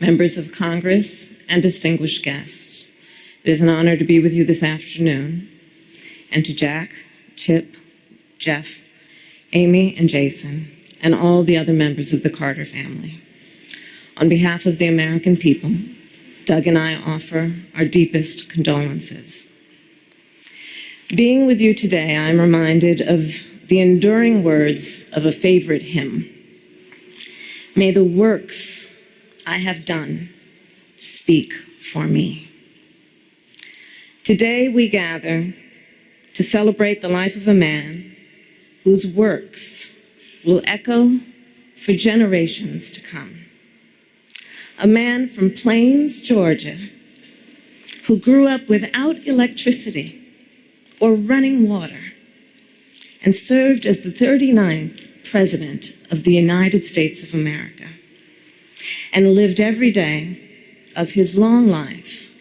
members of Congress, and distinguished guests. It is an honor to be with you this afternoon, and to Jack, Chip, Jeff, Amy, and Jason, and all the other members of the Carter family. On behalf of the American people, Doug and I offer our deepest condolences. Being with you today, I'm reminded of the enduring words of a favorite hymn. May the works I have done speak for me. Today we gather to celebrate the life of a man whose works will echo for generations to come. A man from Plains, Georgia, who grew up without electricity or running water and served as the 39th President of the United States of America, and lived every day of his long life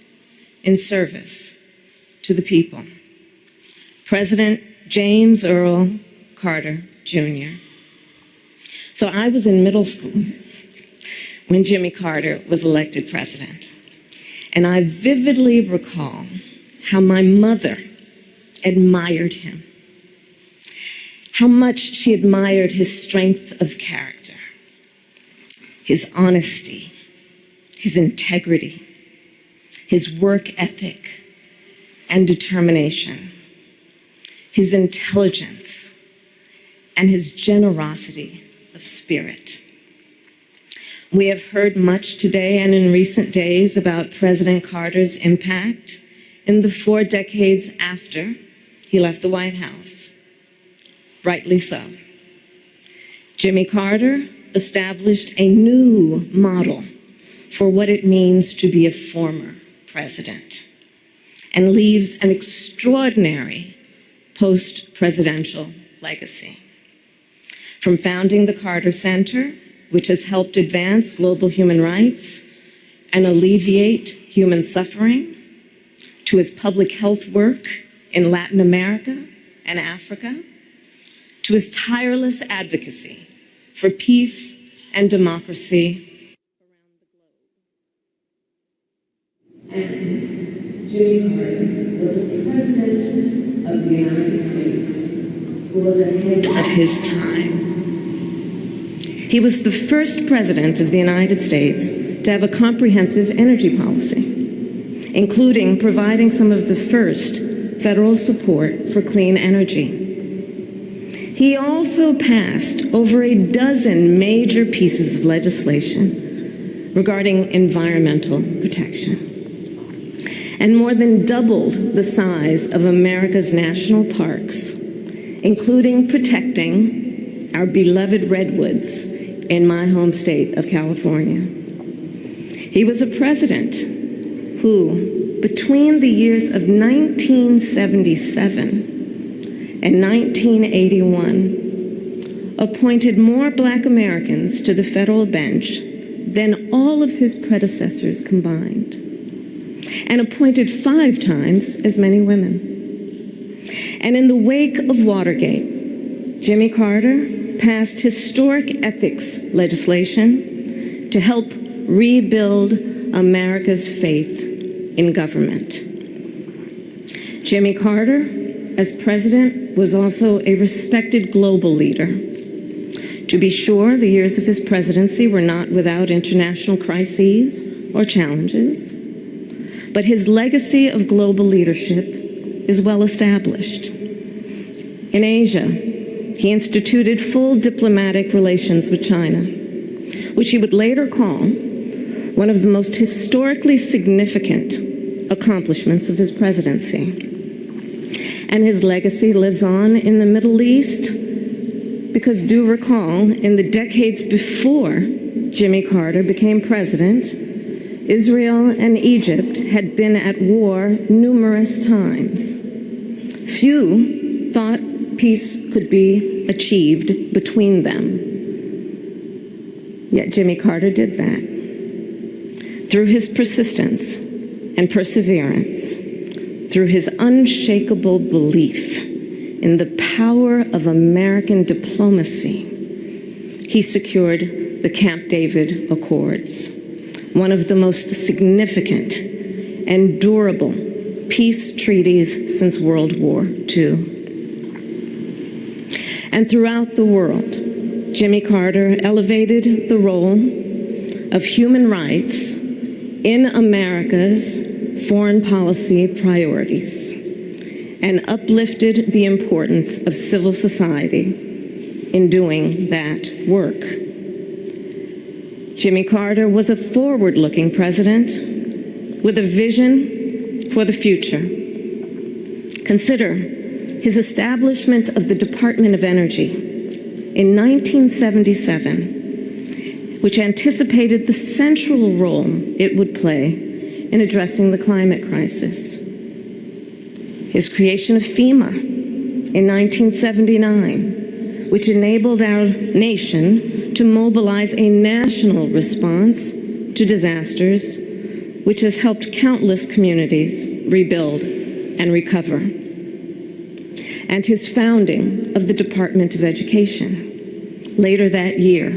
in service to the people. President James Earl Carter, Jr. So I was in middle school when Jimmy Carter was elected president, and I vividly recall how my mother admired him, how much she admired his strength of character, his honesty, his integrity, his work ethic and determination, his intelligence, and his generosity of spirit. We have heard much today and in recent days about President Carter's impact in the 4 decades after he left the White House. Rightly so. Jimmy Carter established a new model for what it means to be a former president and leaves an extraordinary post-presidential legacy. From founding the Carter Center, which has helped advance global human rights and alleviate human suffering, to his public health work in Latin America and Africa, to his tireless advocacy for peace and democracy around the globe. And Jimmy Carter was a president of the United States who was ahead of his time. He was the first president of the United States to have a comprehensive energy policy, including providing some of the first federal support for clean energy. He also passed over a dozen major pieces of legislation regarding environmental protection, and more than doubled the size of America's national parks, including protecting our beloved redwoods in my home state of California. He was a president who, between the years of 1977 and 1981, appointed more Black Americans to the federal bench than all of his predecessors combined, and appointed 5 times as many women. And in the wake of Watergate, Jimmy Carter passed historic ethics legislation to help rebuild America's faith in government. Jimmy Carter, as president, was also a respected global leader. To be sure, the years of his presidency were not without international crises or challenges, but his legacy of global leadership is well established. In Asia, he instituted full diplomatic relations with China, which he would later call one of the most historically significant accomplishments of his presidency. And his legacy lives on in the Middle East because, do recall, in the decades before Jimmy Carter became president, Israel and Egypt had been at war numerous times. Few thought peace could be achieved between them. Yet Jimmy Carter did that. Through his persistence and perseverance, through his unshakable belief in the power of American diplomacy, he secured the Camp David Accords, one of the most significant and durable peace treaties since World War II. And throughout the world, Jimmy Carter elevated the role of human rights in America's foreign policy priorities and uplifted the importance of civil society in doing that work. Jimmy Carter was a forward-looking president with a vision for the future. Consider his establishment of the Department of Energy in 1977, which anticipated the central role it would play in addressing the climate crisis. His creation of FEMA in 1979, which enabled our nation to mobilize a national response to disasters, which has helped countless communities rebuild and recover. And his founding of the Department of Education later that year,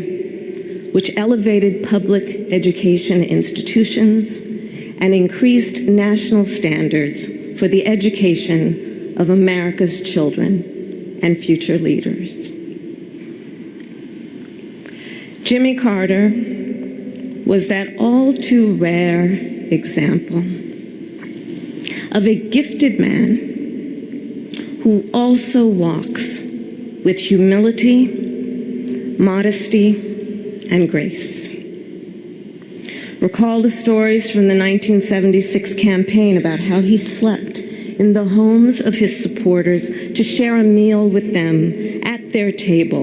which elevated public education institutions and increased national standards for the education of America's children and future leaders. Jimmy Carter was that all too rare example of a gifted man who also walks with humility, modesty, and grace. Recall the stories from the 1976 campaign about how he slept in the homes of his supporters to share a meal with them at their table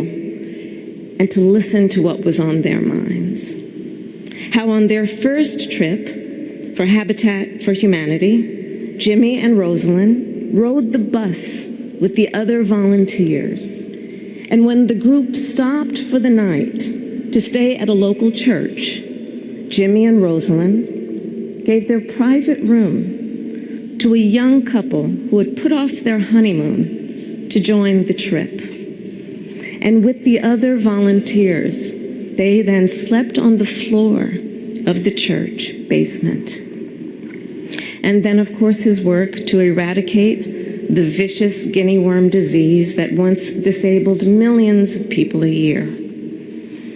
and to listen to what was on their minds. How on their first trip for Habitat for Humanity, Jimmy and Rosalind rode the bus with the other volunteers. And when the group stopped for the night to stay at a local church, Jimmy and Rosalind gave their private room to a young couple who had put off their honeymoon to join the trip. And with the other volunteers, they then slept on the floor of the church basement. And then, of course, his work to eradicate the vicious guinea worm disease that once disabled millions of people a year.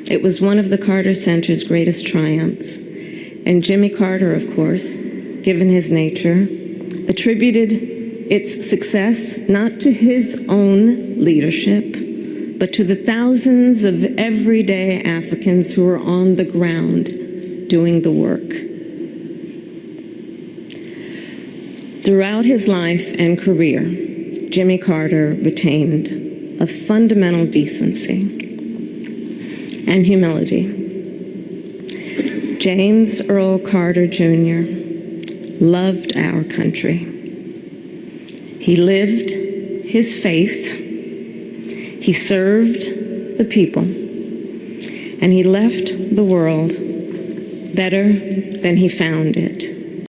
It was one of the Carter Center's greatest triumphs. And Jimmy Carter, of course, given his nature, attributed its success not to his own leadership, but to the thousands of everyday Africans who were on the ground doing the work. Throughout his life and career, Jimmy Carter retained a fundamental decency and humility. James Earl Carter Jr. loved our country. He lived his faith, he served the people, and he left the world better than he found it.